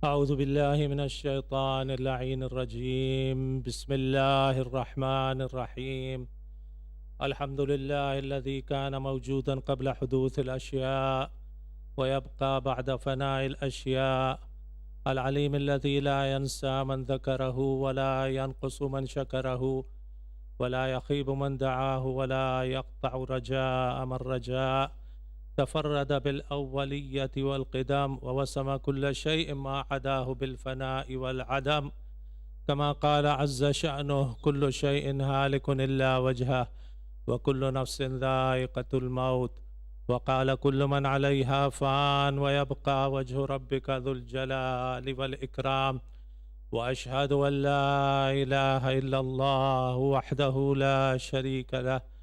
أعوذ بالله من الشيطان اللعين الرجيم. بسم الله الرحمن الرحيم. الحمد لله الذي كان موجودا قبل حدوث الأشياء ويبقى بعد فناء الأشياء، العليم الذي لا ينسى من ذكره ولا ينقص من شكره ولا يخيب من دعاه ولا يقطع رجاء من رجاء. تفرد بالأولية والقدم ووسم كل شيء ما عداه بالفناء والعدم، كما قال عز شأنه: كل شيء هالك إلا وجهه وكل نفس ذائقة الموت. وقال: كل من عليها فان ويبقى وجه ربك ذو الجلال والإكرام. وأشهد أن لا إله إلا الله وحده لا شريك له،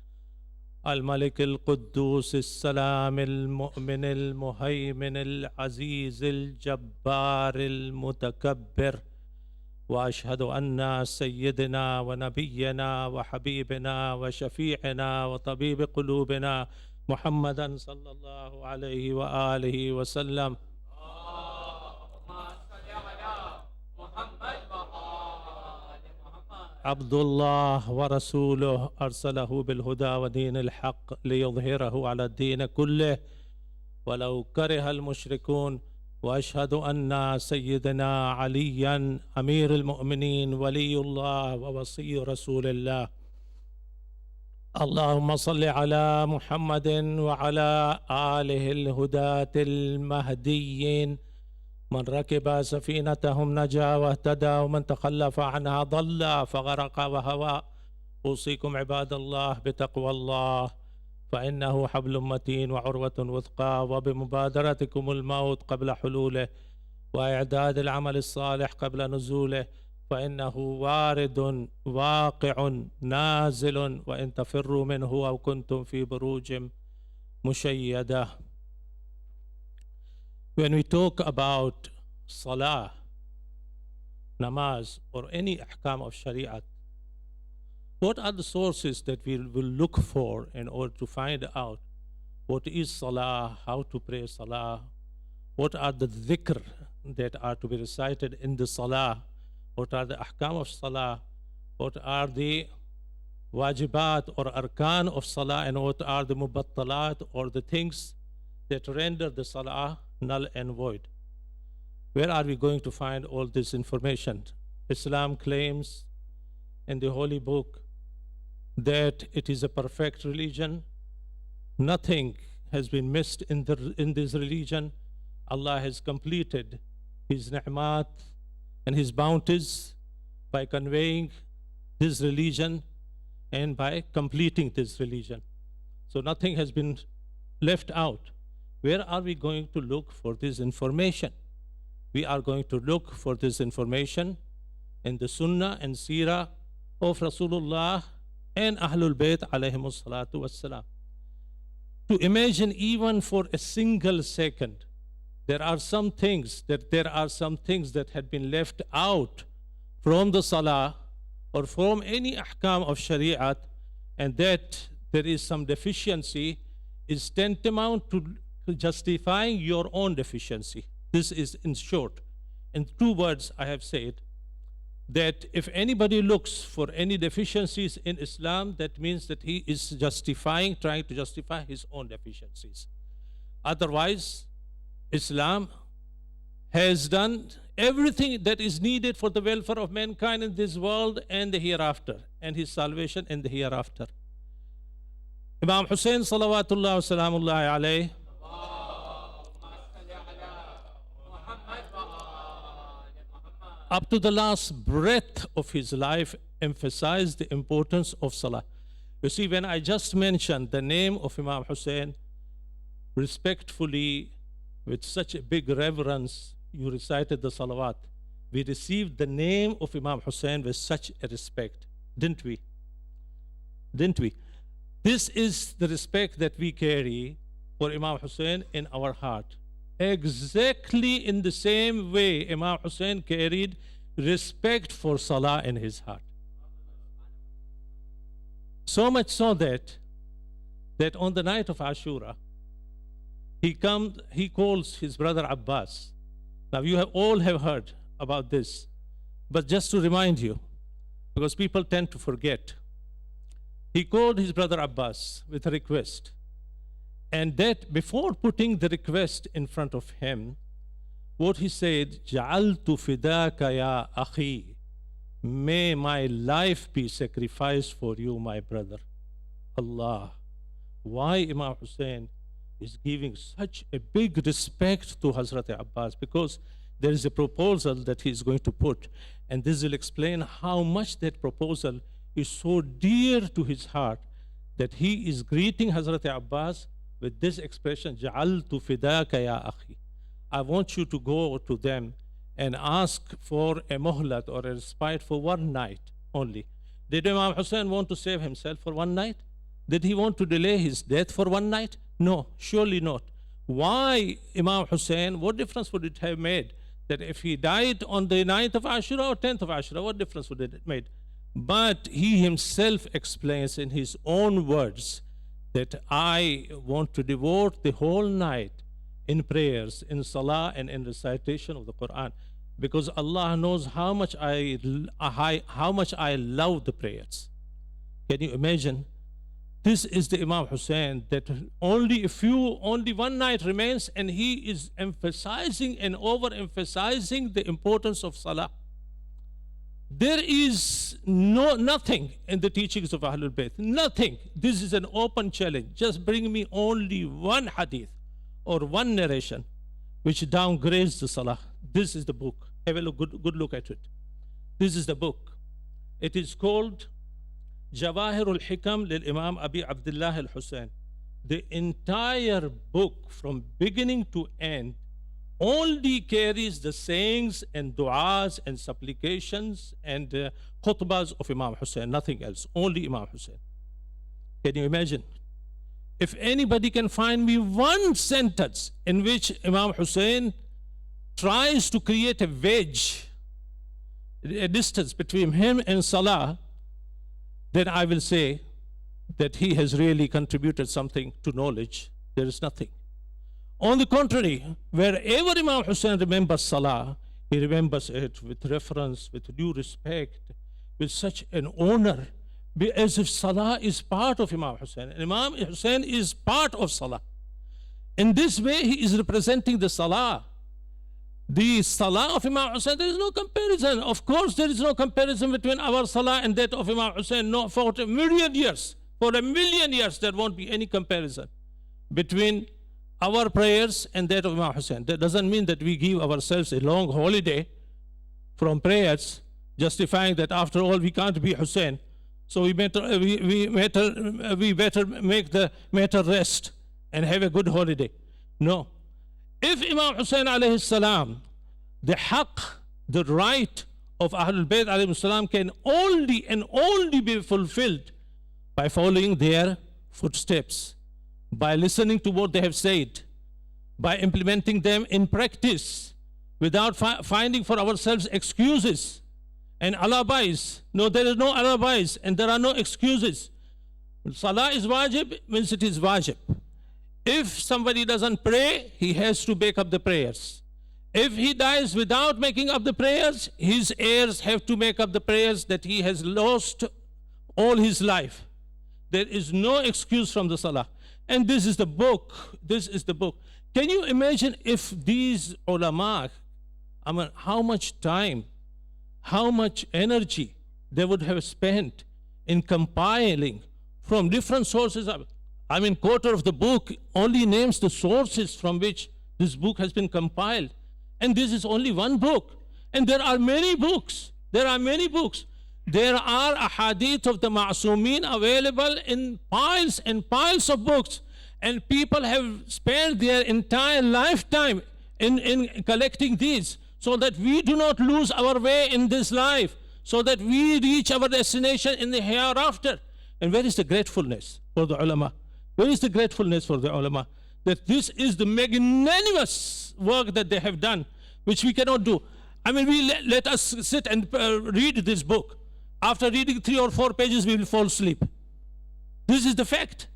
الملك القدوس السلام المؤمن المهيمن العزيز الجبار المتكبر. وأشهد أن سيدنا ونبينا وحبيبنا وشفيعنا وطبيب قلوبنا محمدا صلى الله عليه وآله وسلم عبد الله ورسوله، أرسله بالهدى ودين الحق ليظهره على الدين كله ولو كره المشركون. وأشهد أن سيدنا عليا أمير المؤمنين ولي الله ووصي رسول الله. اللهم صل على محمد وعلى آله الهداة المهديين، من ركب سفينتهم نجا واهتدى ومن تخلف عنها ضل فغرق وهوى. أوصيكم عباد الله بتقوى الله، فإنه حبل متين وعروة وثقى، وبمبادرتكم الموت قبل حلوله وإعداد العمل الصالح قبل نزوله، فإنه وارد واقع نازل، وإن تفروا منه أو كنتم في بروج مشيدة. When we talk about Salah, Namaz, or any ahkam of Shariat, what are the sources that we will look for in order to find out what is Salah, how to pray Salah, what are the dhikr that are to be recited in the Salah, what are the ahkam of Salah, what are the wajibat or arkan of Salah, and what are the mubattalat or the things that render the Salah null and void. Where are we going to find all this information? Islam claims in the holy book that it is a perfect religion. Nothing has been missed in this religion. Allah has completed His ni'mat and His bounties by conveying this religion and by completing this religion. So nothing has been left out. Where are we going to look for this information? We are going to look for this information in the Sunnah and Seerah of Rasulullah and Ahlul Bayt alayhimus salatu wassalam. To imagine even for a single second, there are some things that had been left out from the Salah or from any ahkam of Shariat, and that there is some deficiency, is tantamount to justifying your own deficiency. This is, in short, in 2 words I have said, that if anybody looks for any deficiencies in Islam, that means that he is trying to justify his own deficiencies. Otherwise, Islam has done everything that is needed for the welfare of mankind in this world and the hereafter, and his salvation in the hereafter. Imam Husayn salawatullah wa salamullahi alayhi, up to the last breath of his life, emphasized the importance of Salah. You see, when I just mentioned the name of Imam Husayn, respectfully, with such a big reverence, you recited the salawat. We received the name of Imam Husayn with such a respect, didn't we? Didn't we? This is the respect that we carry for Imam Husayn in our heart. Exactly in the same way Imam Husayn carried respect for Salah in his heart. So much so that on the night of Ashura, he calls his brother Abbas Now you have all have heard about this, but just to remind you, because people tend to forget, he called his brother Abbas with a request, and that before putting the request in front of him, what he said, جَعَلْتُ فِدَاكَ يَا أَخِي, may my life be sacrificed for you, my brother. Allah. Why Imam Husayn is giving such a big respect to Hazrat Abbas? Because there is a proposal that he is going to put, and this will explain how much that proposal is so dear to his heart, that he is greeting Hazrat Abbas with this expression, جَعَلْتُ فِدَاكَ يَا أَخِي. I want you to go to them and ask for a muhlat or a respite for one night only. Did Imam Husayn want to save himself for one night? Did he want to delay his death for one night? No, surely not. Why Imam Husayn? What difference would it have made that if he died on the 9th of Ashura or 10th of Ashura? What difference would it have made? But he himself explains in his own words that I want to devote the whole night in prayers, in salah, and in recitation of the Quran, because Allah knows how much I love the prayers. Can you imagine? This is the Imam Husayn, that only one night remains, and he is emphasizing and overemphasizing the importance of salah. There is nothing in the teachings of Ahlul Bayt, nothing. This is an open challenge. Just bring me only one hadith or one narration which downgrades the salah. This is the book. Have a good look at it. This is the book. It is called Jawahirul Hikam lil Imam Abi Abdullah al Husayn. The entire book from beginning to end only carries the sayings and du'as and supplications and khutbahs of Imam Husayn, nothing else, only Imam Husayn. Can you imagine? If anybody can find me one sentence in which Imam Husayn tries to create a wedge, a distance between him and Salah, then I will say that he has really contributed something to knowledge. There is nothing. On the contrary, wherever Imam Husayn remembers Salah, he remembers it with reverence, with due respect, with such an honor, as if Salah is part of Imam Husayn. And Imam Husayn is part of Salah. In this way, he is representing the Salah. The Salah of Imam Husayn, there is no comparison. Of course, there is no comparison between our Salah and that of Imam Husayn. No, for a million years, there won't be any comparison between our prayers and that of Imam Husayn. That doesn't mean that we give ourselves a long holiday from prayers, justifying that after all we can't be Husayn, so we better make the matter rest and have a good holiday. No. If Imam Husayn alayhi salam, the haqq, the right of Ahlul Bayt alayhi salam can only be fulfilled by following their footsteps, by listening to what they have said, by implementing them in practice, without finding for ourselves excuses and alibis. No, there is no alibis and there are no excuses. Salah is wajib, means it is wajib. If somebody doesn't pray, he has to make up the prayers. If he dies without making up the prayers, his heirs have to make up the prayers that he has lost all his life. There is no excuse from the Salah. And this is the book. This is the book. Can you imagine if these ulama, how much time, how much energy they would have spent in compiling from different sources? Quarter of the book only names the sources from which this book has been compiled. And this is only one book. And there are many books. There are ahadith of the Ma'asumeen available in piles and piles of books. And people have spent their entire lifetime in collecting these, so that we do not lose our way in this life, so that we reach our destination in the hereafter. And where is the gratefulness for the ulama? Where is the gratefulness for the ulama? That this is the magnanimous work that they have done, which we cannot do. Let us sit and read this book. After reading 3 or 4 pages, we will fall asleep. This is the fact.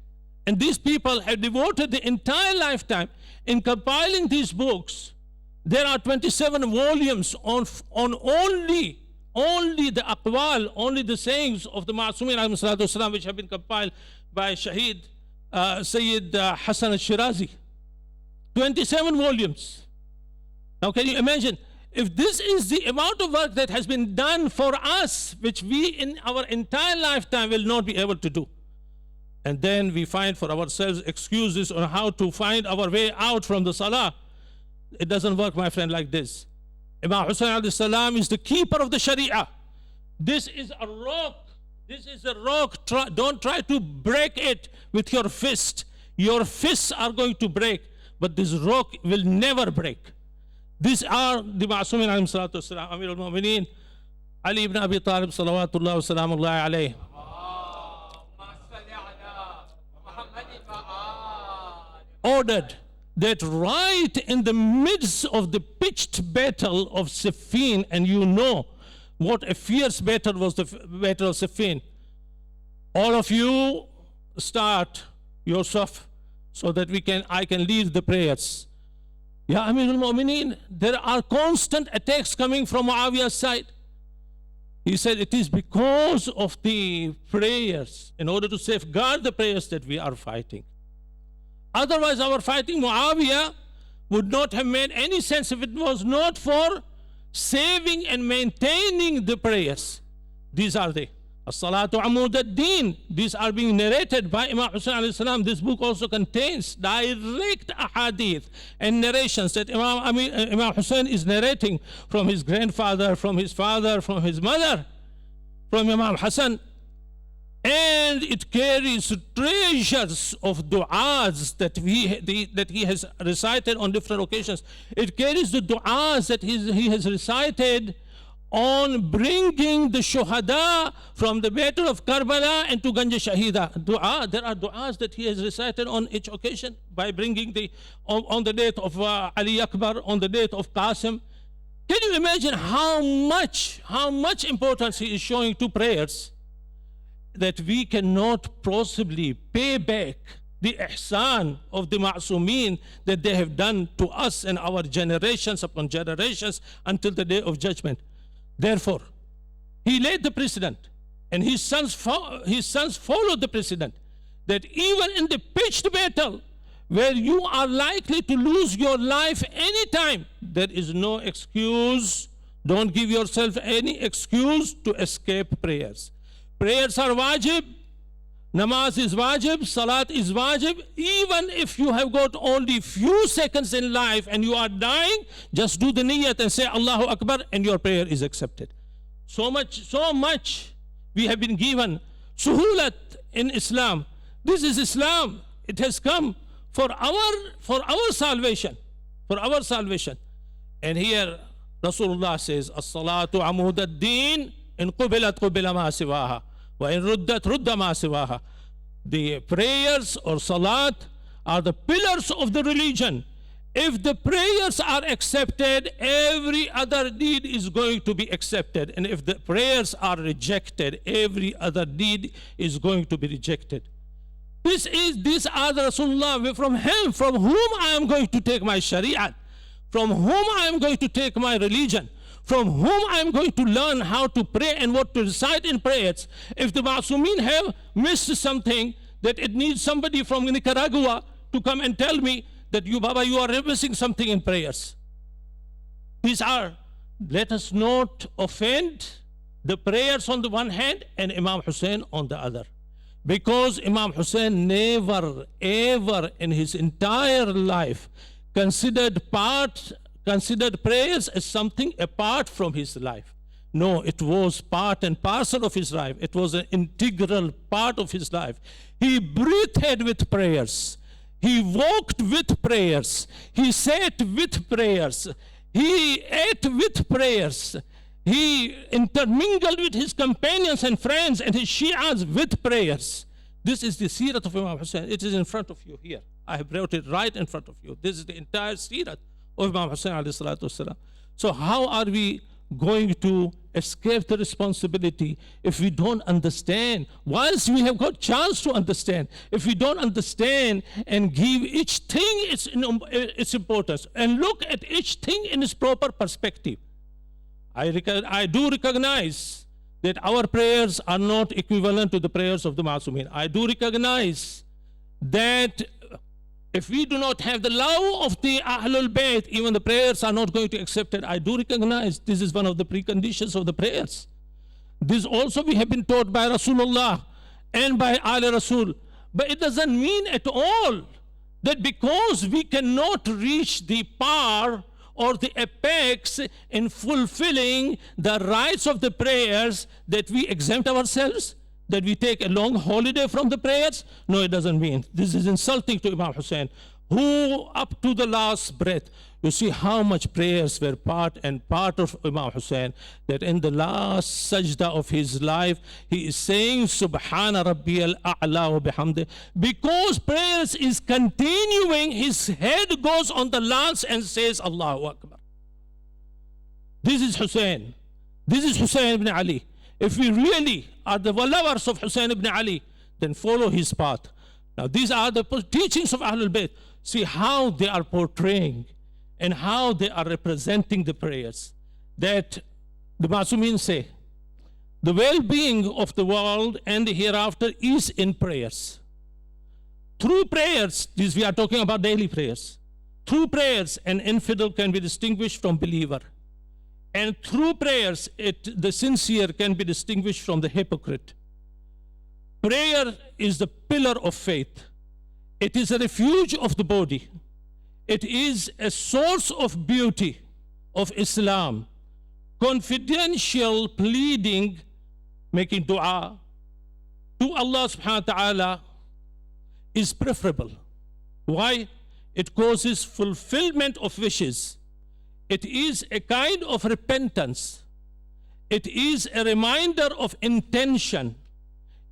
And these people have devoted the entire lifetime in compiling these books There are 27 volumes on only the aqwal, only the sayings of the Ma'asumin alayhi salatu wasalam, which have been compiled by Shaheed Sayyid Hassan al-Shirazi. 27 volumes. Now can you imagine, if this is the amount of work that has been done for us, which we in our entire lifetime will not be able to do, and then we find for ourselves excuses on how to find our way out from the salah, it doesn't work, my friend, like this. Imam Husayn alayhi salam is the keeper of the Sharia. This is a rock. This is a rock. Don't try to break it with your fist. Your fists are going to break, but this rock will never break. These are the Ma'asumin alayhi salatu wasalam, Amir al-Mu'mineen, Ali ibn Abi Talib salawatullah wa salamullahi alayhi. Ordered that right in the midst of the pitched battle of Siffin, and you know what a fierce battle was, the battle of Siffin. All of you start your saf so that I can lead the prayers. Ya Amir al-Mu'mineen, there are constant attacks coming from Muawiyah's side. He said it is because of the prayers, in order to safeguard the prayers, that we are fighting. Otherwise, our fighting Muawiyah would not have made any sense if it was not for saving and maintaining the prayers. These are the As-Salatu Amud ad-Din. These are being narrated by Imam Husayn alayhi salam. This book also contains direct ahadith and narrations that Imam Husayn is narrating from his grandfather, from his father, from his mother, from Imam Hassan. And it carries treasures of du'as that he has recited on different occasions. It carries the du'as that he has recited on bringing the shuhada from the battle of Karbala into Ganja Shahida. There are du'as that he has recited on each occasion, by bringing on the date of Ali Akbar, on the date of Qasim. Can you imagine how much importance he is showing to prayers, that we cannot possibly pay back the ihsan of the ma'sumin that they have done to us and our generations upon generations until the day of judgment. Therefore, he laid the precedent, and his sons followed the precedent, that even in the pitched battle, where you are likely to lose your life anytime, there is no excuse. Don't give yourself any excuse to escape prayers. Prayers are wajib, namaz is wajib, salat is wajib. Even if you have got only few seconds in life and you are dying, just do the niyyat and say Allahu Akbar, and your prayer is accepted. So much we have been given suhulat in Islam. This is Islam. It has come for our salvation, for our salvation. And here Rasulullah says, As-salatu amud ad-din, in qubilat qubila ma siwaha, wa in ruddat rudda ma siwaha. The prayers or salat are the pillars of the religion. If the prayers are accepted, every other deed is going to be accepted. And if the prayers are rejected, every other deed is going to be rejected. These are the Rasulullah, from him, from whom I am going to take my Shariat, from whom I am going to take my religion, from whom I am going to learn how to pray and what to recite in prayers. If the Ma'asumin have missed something, that it needs somebody from Nicaragua to come and tell me that you are missing something in prayers. Let us not offend the prayers on the one hand and Imam Husayn on the other. Because Imam Husayn never, ever in his entire life considered prayers as something apart from his life. No, it was part and parcel of his life. It was an integral part of his life. He breathed with prayers. He walked with prayers. He sat with prayers. He ate with prayers. He intermingled with his companions and friends and his Shi'as with prayers. This is the seerat of Imam Husayn. It is in front of you here. I have brought it right in front of you. This is the entire seerat of Imam Husayn alayhi salatu wasalam. So how are we going to escape the responsibility if we don't understand? Whilst we have got chance to understand, if we don't understand and give each thing its importance and look at each thing in its proper perspective, I do recognize that our prayers are not equivalent to the prayers of the Masumin. I do recognize that if we do not have the love of the Ahlul Bayt, even the prayers are not going to accept it. I do recognize this is one of the preconditions of the prayers. This also we have been taught by Rasulullah and by Ali Rasul. But it doesn't mean at all that because we cannot reach the par or the apex in fulfilling the rights of the prayers that we exempt ourselves, that we take a long holiday from the prayers. No, it doesn't mean. This is insulting to Imam Husayn, who up to the last breath, you see how much prayers were part of Imam Husayn, that in the last sajda of his life, he is saying, Subhana Rabbiyal A'la wa bihamdi. Because prayers is continuing, his head goes on the lance and says, Allahu Akbar. This is Husayn. This is Husayn ibn Ali. If we really are the followers of Husayn ibn Ali, then follow his path. Now these are the teachings of Ahlul Bayt. See how they are portraying and how they are representing the prayers. That the Masumin say, the well-being of the world and the hereafter is in prayers. Through prayers, this we are talking about daily prayers. Through prayers, an infidel can be distinguished from believer. And through prayers, the sincere can be distinguished from the hypocrite. Prayer is the pillar of faith. It is a refuge of the body. It is a source of beauty of Islam. Confidential pleading, making dua to Allah subhanahu wa ta'ala is preferable. Why? It causes fulfillment of wishes. It is a kind of repentance. It is a reminder of intention.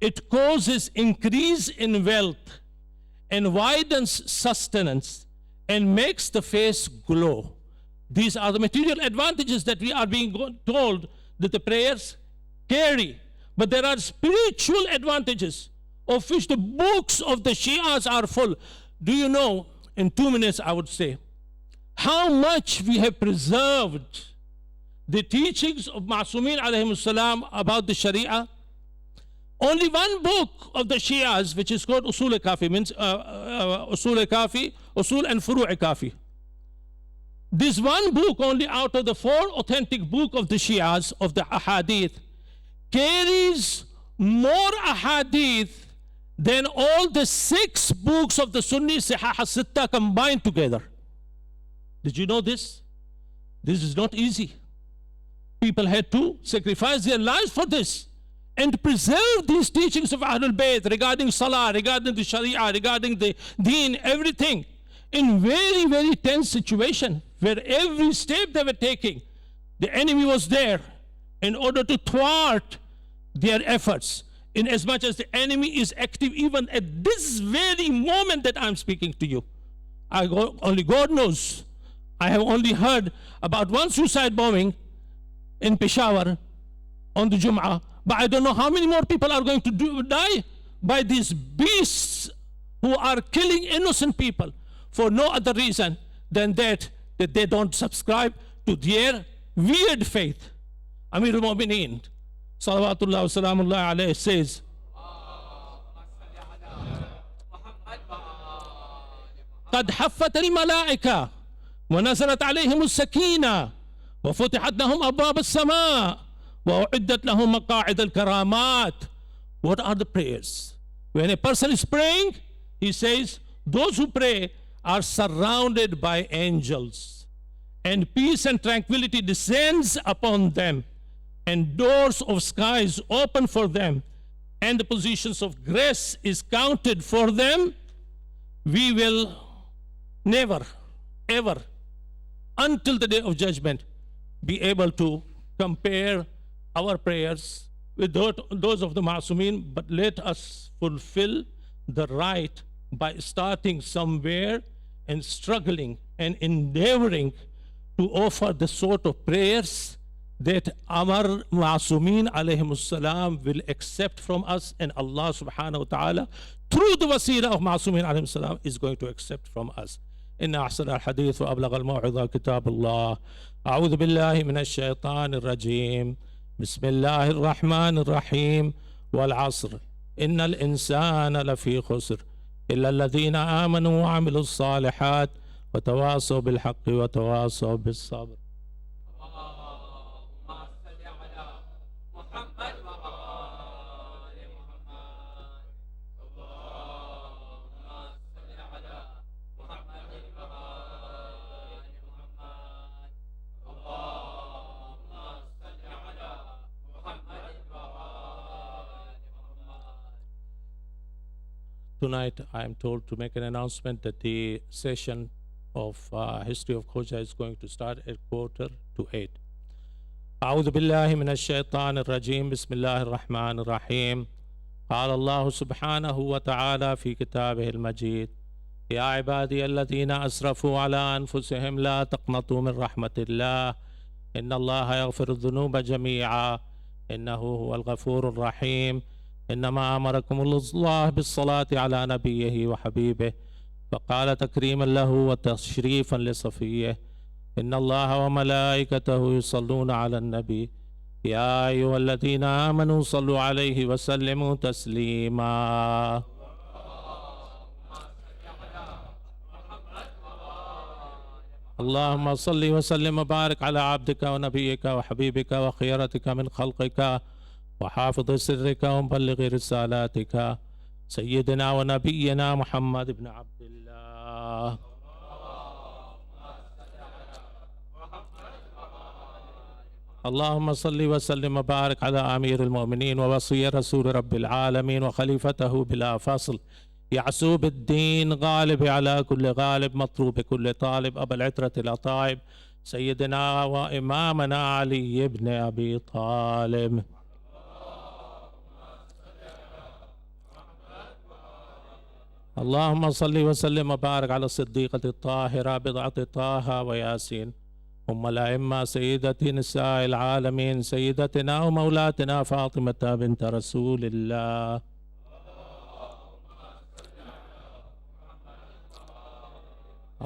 It causes increase in wealth and widens sustenance and makes the face glow. These are the material advantages that we are being told that the prayers carry. But there are spiritual advantages of which the books of the Shias are full. Do you know, in 2 minutes I would say, how much we have preserved the teachings of Masumin alayhim salam about the Sharia? Only one book of the Shias, which is called Usul Kafi, means Usul Kafi, Usul and Furu' Kafi. This one book, only out of the 4 authentic books of the Shias, of the Ahadith, carries more Ahadith than all the 6 books of the Sunni Sihah Sitta combined together. Did you know this? This is not easy. People had to sacrifice their lives for this and preserve these teachings of Ahlul Bayt regarding Salah, regarding the Sharia, regarding the Deen, everything, in very, very tense situation where every step they were taking, the enemy was there in order to thwart their efforts. In as much as the enemy is active even at this very moment that I'm speaking to you. Only God knows. I have only heard about one suicide bombing in Peshawar on the Jum'ah, but I don't know how many more people are going to die by these beasts who are killing innocent people for no other reason than that they don't subscribe to their weird faith. Amir al-Mu'mineen, salawatullah wa salamullah alayhi, says, قد حفت الملائكة ونزلت عليهم السكينة وفتحت لهم أبواب السماء وأعدت لهم مقاعد الكرامات. What are the prayers? When a person is praying, he says, those who pray are surrounded by angels, and peace and tranquility descends upon them, and doors of skies open for them, and the positions of grace is counted for them. We will never, ever, until the day of judgment, be able to compare our prayers with those of the Masumin, but let us fulfill the right by starting somewhere and struggling and endeavoring to offer the sort of prayers that our Ma'asumin alayhim salam will accept from us, and Allah subhanahu wa ta'ala through the wasila of Ma'asumin alayhim salam is going to accept from us. إن أحسن الحديث وأبلغ الموعظة كتاب الله. أعوذ بالله من الشيطان الرجيم. بسم الله الرحمن الرحيم. والعصر إن الإنسان لفي خسر إلا الذين آمنوا وعملوا الصالحات وتواصوا بالحق وتواصوا بالصبر. Tonight, I am told to make an announcement that the session of History of Khoja is going to start at 7:45. أعوذ بالله من الشيطان الرجيم. بسم الله الرحمن الرحيم. قال الله سبحانه وتعالى في كتابه المجيد: يا عبادي الذين أسرفوا على أنفسهم لا تقنطوا من رحمة الله إن الله يغفر الذنوب جميعا إنه هو الغفور الرحيم. إنما أمركم الله بالصلاة على نبيه وحبيبه فقال تكريما له وتشريفا لصفيه إن الله وملائكته يصلون على النبي يا أيها الذين آمنوا صلوا عليه وسلموا تسليما. اللهم صل وسلم وبارك على عبدك ونبيك وحبيبك وخيرتك من خلقك وحافظ سرك ومبلغ رسالاتك سيدنا ونبينا محمد بن عبد الله. اللهم صل وسلم وبارك على أمير المؤمنين ووصي رسول رب العالمين وخليفته بلا فصل يعسوب الدين غالب على كل غالب مطلوب كل طالب أبا العترة الأطايب سيدنا وإمامنا علي بن أبي طالب. اللهم صل وسلم وبارك على الصديقة الطاهرة بضعة طه وياسين أم الأئمة سيدة نساء العالمين سيدتنا ومولاتنا فاطمة بنت رسول الله.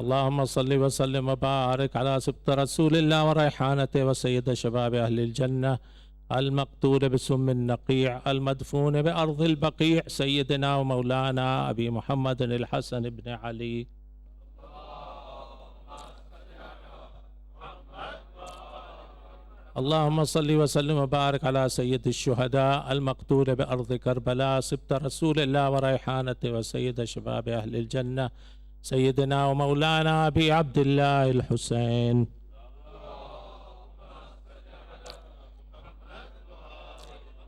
اللهم صل وسلم وبارك على سبط رسول الله وريحانته وسيد شباب أهل الجنة المقتول بسم النقيع المدفون بأرض البقيع سيدنا ومولانا أبي محمد الحسن بن علي. اللهم صل وسلم وبارك على سيد الشهداء المقتول بأرض كربلاء سبط رسول الله وريحانته وسيد شباب أهل الجنة سيدنا ومولانا أبي عبد الله الحسين.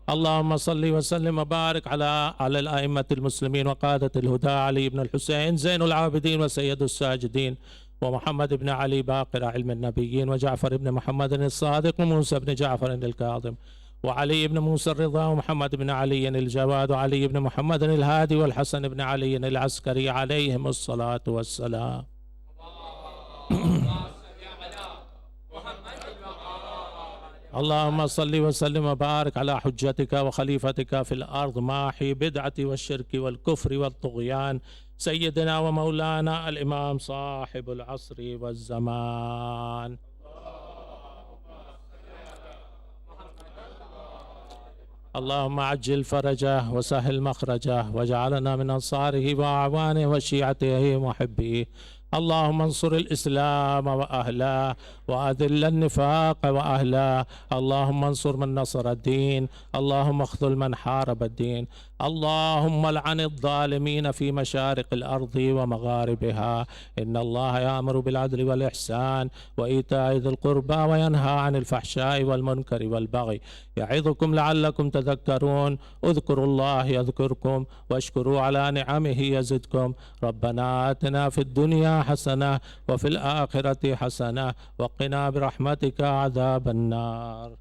اللهم صل وسلم وبارك على الأئمة المسلمين وقادة الهدى علي بن الحسين زين العابدين وسيد الساجدين ومحمد بن علي باقر علم النبيين وجعفر بن محمد الصادق وموسى بن جعفر الكاظم وعلي بن موسى الرضا ومحمد بن علي الجواد وعلي بن محمد الهادي والحسن بن علي العسكري عليهم الصلاة والسلام. اللهم صل وسلم وبارك على حجتك وخليفتك في الأرض ماحي بدعة والشرك والكفر والطغيان سيدنا ومولانا الإمام صاحب العصر والزمان. اللهم عجل فرجه وسهل مخرجه واجعلنا من أنصاره وأعوانه وشيعته ومحبيه. اللهم انصر الإسلام وأهله وأذل النفاق وأهله. اللهم انصر من نصر الدين. اللهم اخذل من حارب الدين. اللهم لعن الظالمين في مشارق الأرض ومغاربها. إن الله يأمر بالعدل والإحسان وإيتاء ذي القربى وينهى عن الفحشاء والمنكر والبغي يعظكم لعلكم تذكرون. اذكروا الله يذكركم واشكروا على نعمه يزدكم. ربنا آتنا في الدنيا حسنة وفي الآخرة حسنة وقنا برحمتك عذاب النار.